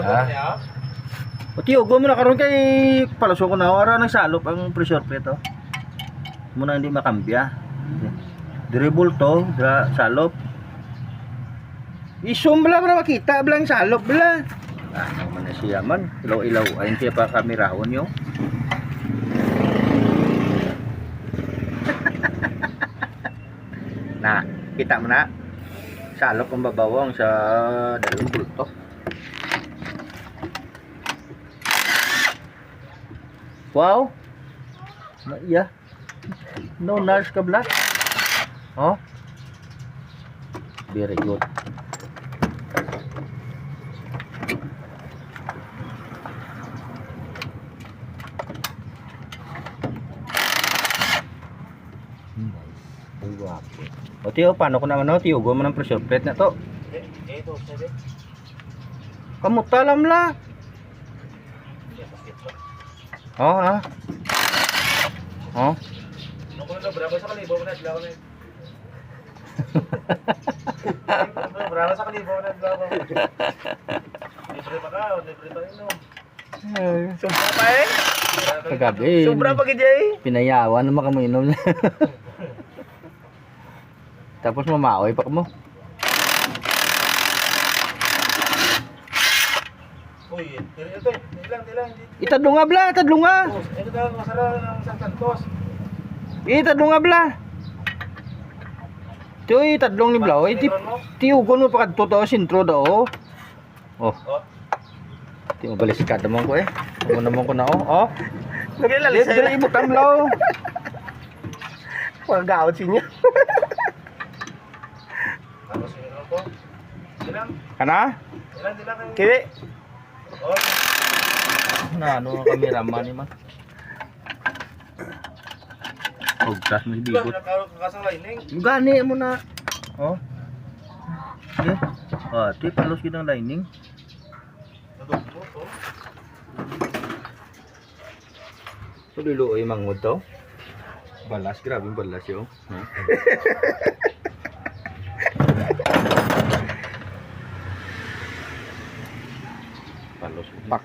Ah. O tiyogo mo na karon kay paluso ko na ara nang salop ang pressure plate to. Muna hindi makambya. Dribble to, salop. Isum bala para makita blang salop bala. Ah, naman na siya man. Ilaw-ilaw ayon siya pa kamerahon yo. Nah, kita mo na. Salop ang babawang sa dalawang bulto. Wow. Iya. No nurse ka black. Oh. Very good. O tiyo, paano ko naman tiyo? Huwag mo ng pressure plate na to. Kamutalam la. Oh ha. Oh. Ako na bravo sa kalibo mo na dlaw na. Bravo sa kalibo na dlaw. Libre pa ka, libre pa rin no. Sobra pa eh. Kagabi. Sobra pa gid. Pinayawan naman kamo inom. Tapos mamaoy pa mo. Uy, ito, ilang. Itadlunga bla, tadlunga. Ito daw masara ng San Santos. Itadlunga bla. Tuy tadlong ni Blaw, tiugon mo pa kadto to sintro daw. Oh. Ti mo balis ka damon ko eh. Mo naman ko na oh. Lagi lalis Dire ibutan Blaw. Paggaot sinya. Ano siniro ko? Ilang? Kana? Ilang. Kiri. Oh. Na ano ang kameraman ni man. Oh, gas mo Bigot. bigot. Kasang lining. Gani mo na. Oh. Okay. Ah, ti palos gid ang lining. Nadugmo to. So lilo ay mangod to. Balas, grabe yung balas yo. Palos pak.